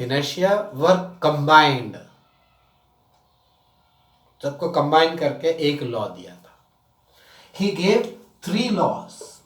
inertia were combined, सबको combine करके एक लॉ दिया था. He gave 3 laws.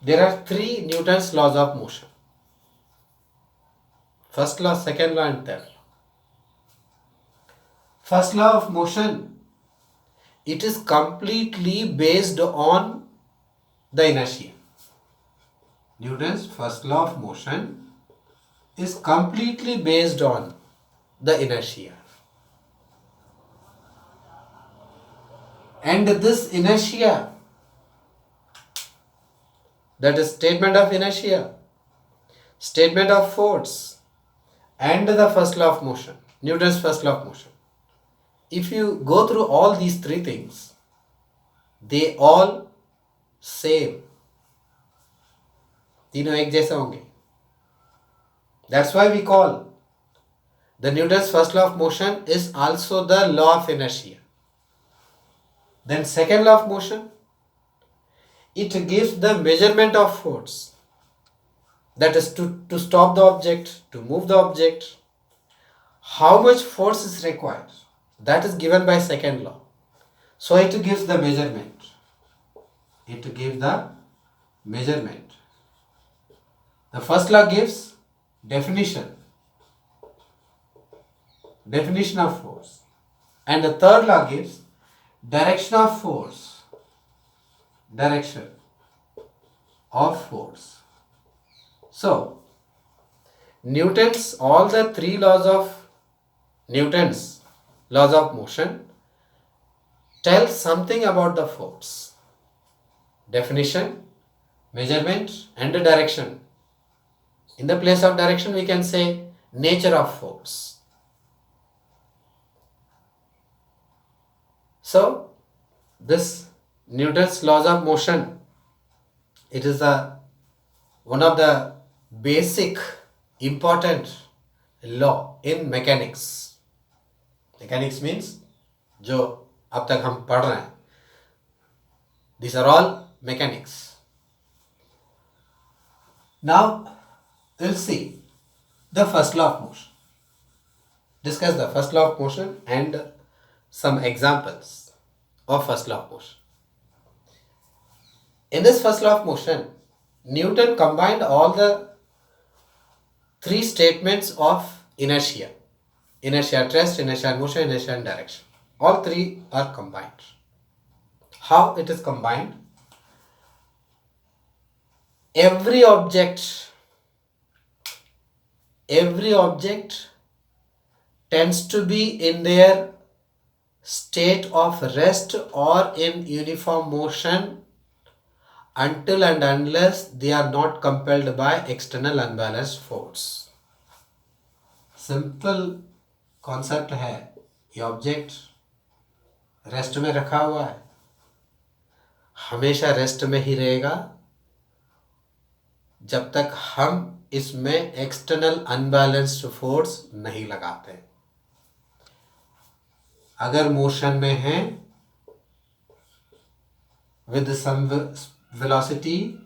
There are 3 Newton's laws of motion. First law, second law and third law. First law of motion, it is completely based on the inertia. Newton's first law of motion is completely based on the inertia. And this inertia, that is statement of inertia, statement of force, and the first law of motion, Newton's first law of motion. If you go through all these 3 things, they all same. तीनों एक जैसे होंगे. That's why we call the Newton's first law of motion is also the law of inertia. Then second law of motion, it gives the measurement of force. That is to stop the object, to move the object. How much force is required? That is given by second law. So it gives the measurement. It gives the measurement. The first law gives definition of force. And the third law gives direction of force. Direction of force. So, all the 3 laws of Newton's laws of motion tell something about the force. Definition, measurement, and the direction. In the place of direction, we can say nature of force. So, this Newton's laws of motion, it is one of the basic important law in mechanics. Mechanics means जो अब तक हम पढ़ रहे हैं. These are all mechanics. Now we'll see the first law of motion. Discuss the first law of motion and some examples of first law of motion. In this first law of motion, Newton combined all the 3 statements of inertia. Inertia at rest, inertia in motion, inertia in direction. All 3 are combined. How it is combined? Every object tends to be in their state of rest or in uniform motion until and unless they are not compelled by external unbalanced force. Simple concept है. ये object rest में रखा हुआ है, हमेशा rest में ही रहेगा जब तक हम इसमें एक्सटर्नल अनबैलेंस्ड फोर्स नहीं लगाते. अगर मोशन में है with some velocity,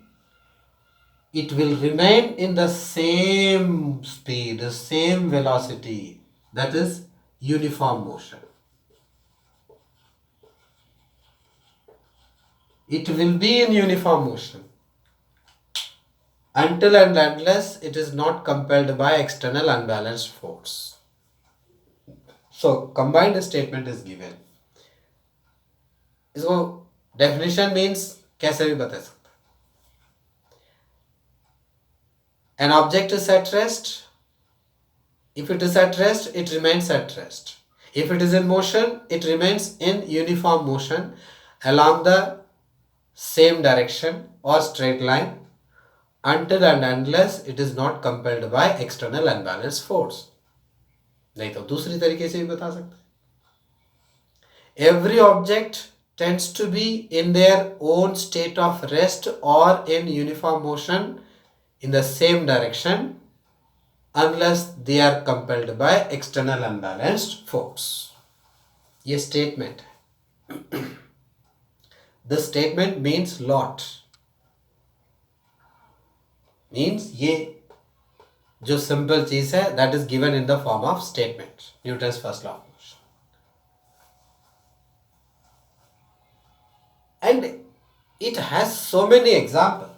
it will remain in the same speed, the same velocity. That is uniform motion. It will be in uniform motion until and unless it is not compelled by external unbalanced force. So, combined statement is given. इसको definition means कैसे भी बता सकते. An object is at rest. If it is at rest, it remains at rest. If it is in motion, it remains in uniform motion along the same direction or straight line until and unless it is not compelled by external unbalanced force. नहीं तो दूसरी तरीके से भी बता सकते. Every object tends to be in their own state of rest or in uniform motion in the same direction unless they are compelled by external unbalanced force. ये statement है. This statement means lot. Means ये जो simple चीज है, that is given in the form of statement, Newton's first law of motion. And it has so many example.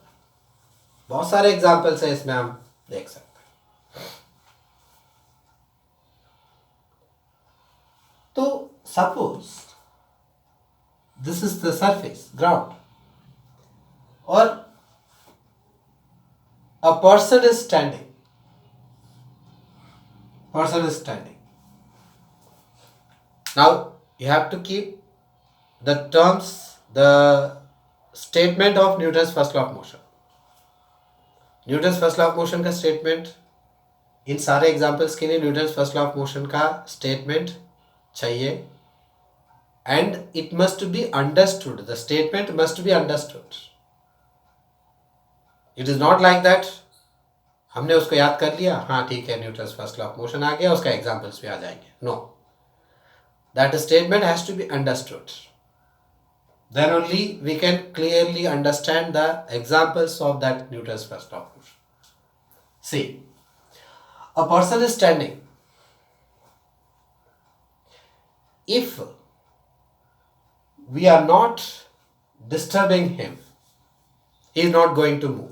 बहुत सारे examples है इसमें, हम देख सकते हैं. तो suppose this is the surface, ground, और a person is standing. Person is standing. Now you have to keep the terms, the statement of Newton's first law of motion. Newton's first law of motion का statement, इन सारे examples के लिए Newton's first law of motion का statement चाहिए. And it must be understood. The statement must be understood. It is not like that हमने उसको याद कर लिया, हाँ ठीक है Newton's first law of motion आ गया, उसका एग्जांपल्स भी आ जाएंगे. No, that statement has to be understood. Then only we can clearly understand the examples of that Newton's first law of motion. See, a person is standing. If we are not disturbing him, he is not going to move.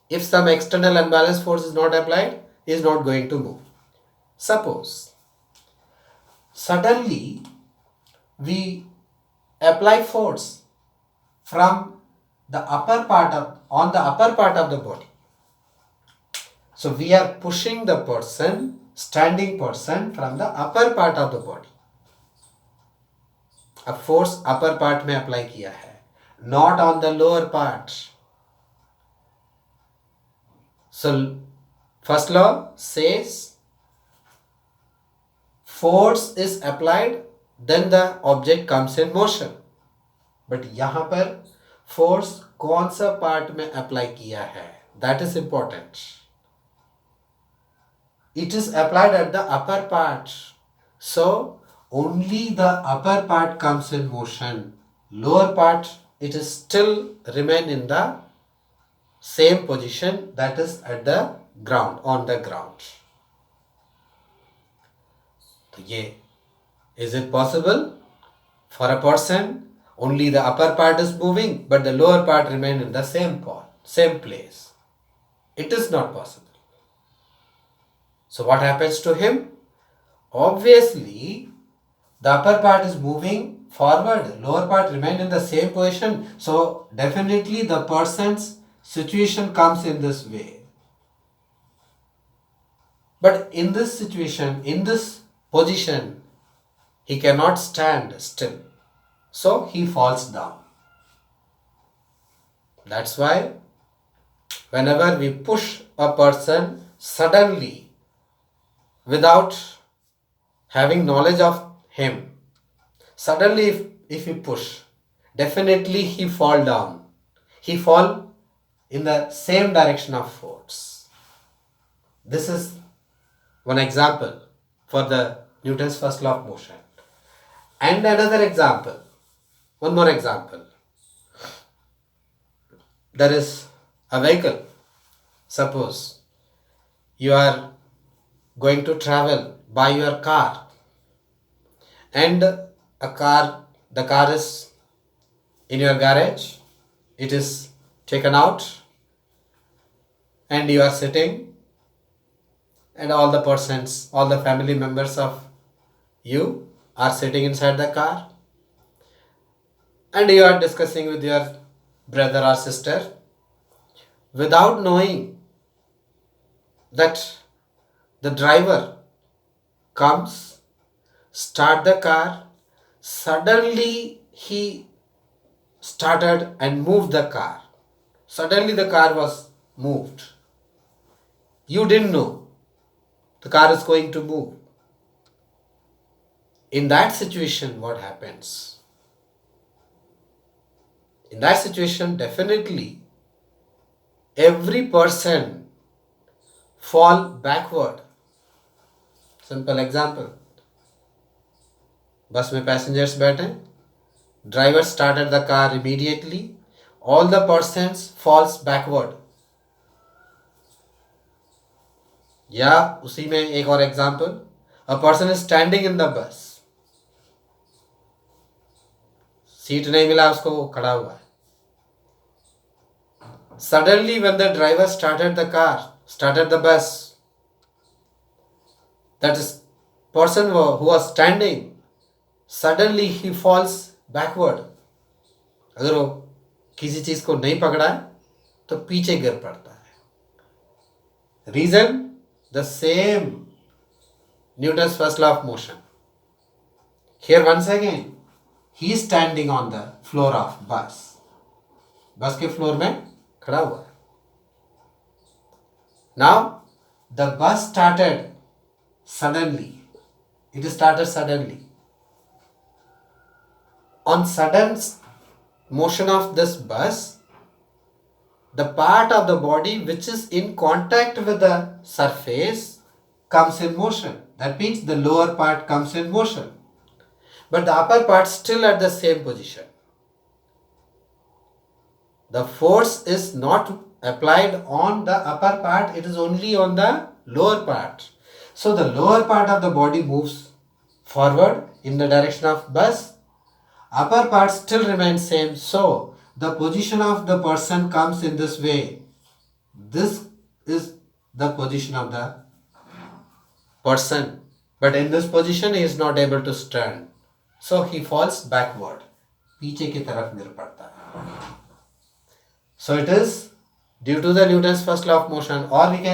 If some external unbalanced force is not applied, he is not going to move. Suppose suddenly we apply force from the upper part on the upper part of the body. So we are pushing the person, standing person, from the upper part of the body. अब force upper part में apply किया है, not on the lower part. So first law says force is applied, then the object comes in motion. But यहाँ पर force कौन सा part में apply किया है, that is important. It is applied at the upper part, so only the upper part comes in motion. Lower part, it is still remain in the same position, that is at the ground, on the ground. तो ये, is it possible for a person only the upper part is moving but the lower part remain in the same place? It is not possible. So what happens to him? Obviously the upper part is moving forward, lower part remain in the same position, so definitely the person's situation comes in this way. But in this situation, in this position, he cannot stand still, so he falls down. That's why whenever we push a person suddenly without having knowledge of him, suddenly if we push, definitely he fall down. He fall in the same direction of force. This is one example for the Newton's first law of motion. And another example, one more example. There is a vehicle. Suppose you are going to travel by your car, and the car is in your garage. It is taken out and you are sitting, and all the persons, all the family members of you are sitting inside the car, and you are discussing with your brother or sister without knowing that the driver comes, start the car, suddenly he started and moved the car. Suddenly the car was moved. You didn't know the car is going to move. In that situation, what happens? In that situation, definitely every person fall backward. Simple example. बस में passengers बैठे, driver started the car immediately, all the persons falls backward. या उसी में एक और example, a person is standing in the bus, seat नहीं मिला उसको, वो खड़ा हुआ है. Suddenly when the driver started the bus, that is person who was standing, suddenly he falls backward. अगर वो किसी चीज को नहीं पकड़ा है तो पीछे गिर पड़ता है. Reason the same, Newton's first law of motion. Here once again, he is standing on the floor of bus. बस के फ्लोर में खड़ा हुआ है. Now the bus started suddenly. It started suddenly. On sudden motion of this bus, the part of the body which is in contact with the surface comes in motion. That means the lower part comes in motion, but the upper part still at the same position. The force is not applied on the upper part, it is only on the lower part. So the lower part of the body moves forward in the direction of bus, upper part still remains same. So the position of the person comes in this way. This is the position of the person, but in this position he is not able to stand, so he falls backward, पीछे की तरफ गिर पड़ता है. So it is due to the Newton's first law of motion, or we can